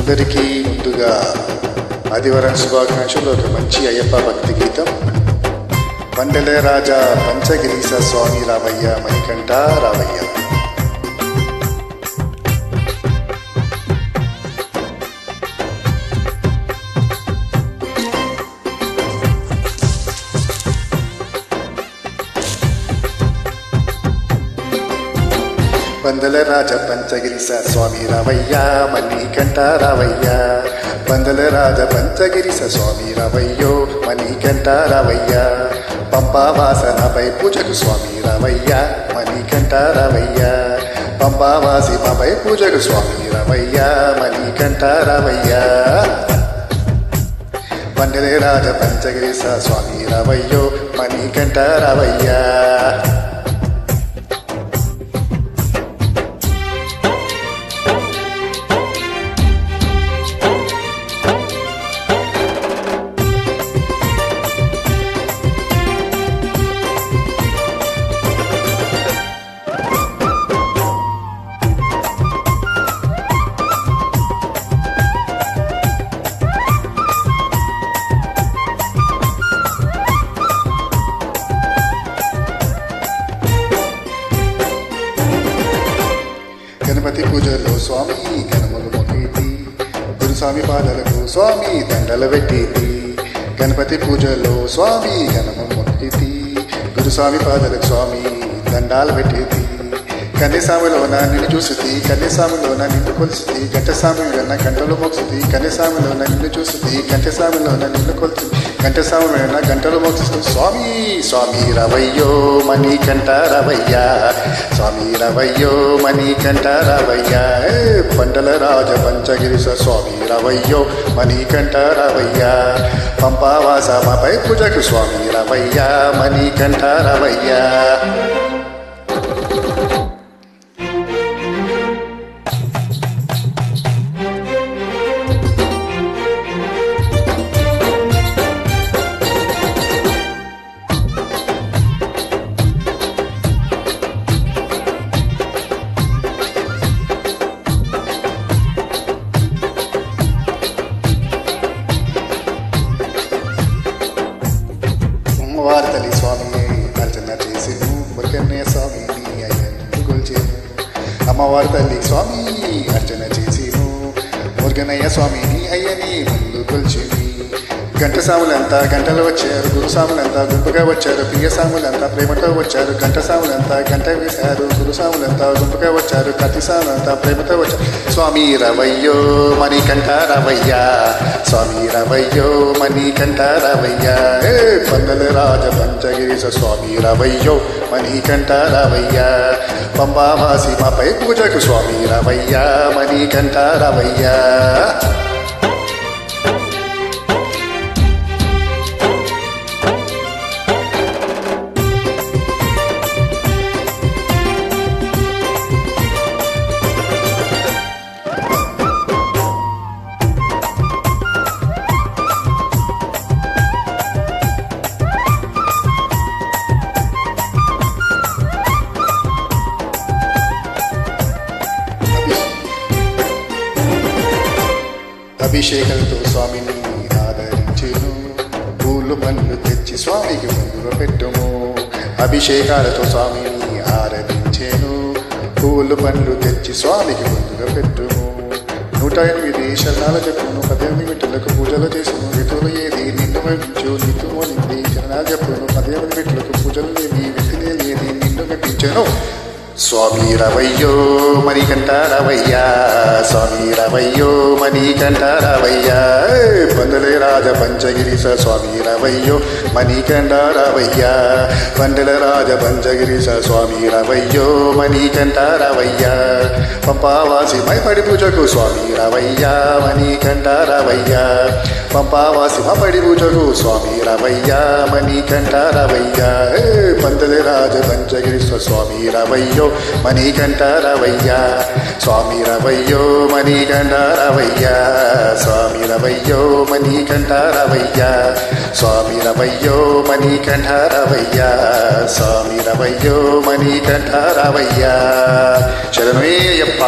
అందరికీ ముందుగా ఆదివారం శుభాకాంక్షలు. ఒక మంచి అయ్యప్ప భక్తి గీతం. పండల రాజా పంచగిరీశ స్వామి రావయ్య మణికంఠ రావయ్య. పందల రాజ పంచగిరీశ స్వామి రావయ్య మణికంఠ రావయ్య. పందల రాజ పంచగిరీశ స్వామి రావయ్యో మణికంఠ రావయ్య. పంపావాసనపై పూజకు స్వామి రావయ్య మణికంఠ రావయ్య. పంపావాసి మాపై పూజకు స్వామి రావయ్య మణికంఠ రావయ్య. పందల రాజ పంచగిరీశ స్వామి రావయ్యో మణికంఠ రావయ్య. గణపతి పూజలో స్వామి గణములు మొక్కేది, గురుస్వామి పాదలకు స్వామి దండలు పెట్టేది. గణపతి పూజలో స్వామి గణములు మొక్కేది, గురుస్వామి పాదలకు స్వామి దండాలు పెట్టేది. కన్యస్వామిలోన నిన్ను చూస్తుంది, కన్యస్వామిలోన నిన్ను కొలుస్తుంది, గంటస్వామిలోన గంటలు మోస్తుంది. కన్యస్వామిలోన నిన్ను చూస్తుంది, గంటస్వామిలోన నిన్ను కొలుస్తుంది, గంటస్వామిలోన గంటలు మోస్తుంది. స్వామి స్వామి రవయ్యో మణికంఠ రవయ్య. స్వామి రవయ్యో మణికంఠ రవయ్య. పండల రాజ పంచగిరీశ స్వామి రవయ్యో మణికంఠ రవయ్య. పంపావాసమపై పూజకు స్వామి రవయ్య మణికంఠ రవయ్య. అమ్మవారి తల్లి స్వామి అర్చన చేసేను, మురుగన్నయ్య స్వామిని అయ్యను కొలిచేను. అమ్మవారి తల్లి స్వామి అర్చన చేసేను, మురుగన్నయ్య స్వామిని అయ్యని ముందు కొలిచేను. గంటసాములంతా గంటలు వచ్చారు, గురుసాములంతా గుంపుగా వచ్చారు, ప్రియసాములంతా ప్రేమతో వచ్చారు. గంటసాములంతా గంట వేశారు, గురుసాములంతా గుంపుగా వచ్చారు, కత్తిసాములంతా ప్రేమతో వచ్చారు. స్వామి రవయ్యో మణికంఠ రవయ్య. స్వామి రవయ్యో మణికంఠ రవయ్య. పందల రాజ పంచగిరీశ స్వామి రవయ్యో మణికంఠ రవయ్య. పంబావాసి మాపై పూజకు స్వామి రవయ్య మణికంఠ రవయ్య. అభిషేకంతో స్వామిని ఆదరించెను, పూలు పండ్లు తెచ్చి స్వామికి ముందుర పెట్టుము. అభిషేకాలతో స్వామిని ఆరాధించెను, పూలు పండ్లు తెచ్చి స్వామికి ముందుర పెట్టుము. 108 శరణాల చెప్పును, 18 మెట్లకు పూజలు చేసును. ఋతువులు ఏది నిన్ను మెప్పించు నీతుము నింది శరణాలు చెప్పును. 18 మెట్లకు పూజలు ఏది వెతినే లేది నిన్ను మెప్పించెను. స్వామి రవయ్యో మణికంఠ రవయ్య. స్వామి రవయ్యో మణికంఠ రవయ్య. పందల రాజ పంచగిరీశ స్వామి రవయ్యో మణికంఠ రవయ్య. పందల రాజ పంచగిరీశ స్వామి రవయ్యో మణికంఠ రవయ్య. పంపావాసి మైపడి పూజకు స్వామి రవయ్య మణికంఠ రవయ్య. పంపావాసి మపడి పూజకు స్వామి రవయ్య మణికంఠ రవయ్య. పందల రాజ పంచగిరీశ స్వామి రవయ్యో మణికంఠ రవయ్య. స్వామి రవయ్యో మణికంఠ రవయ్య. స్వామి రవయ్యో మణికంఠ రవయ్య. స్వామి రవయ్యో మణికంఠ రవయ్య. స్వామి రవయ్యో మణికంఠ రవయ్య. శరణమయ్యప్ప.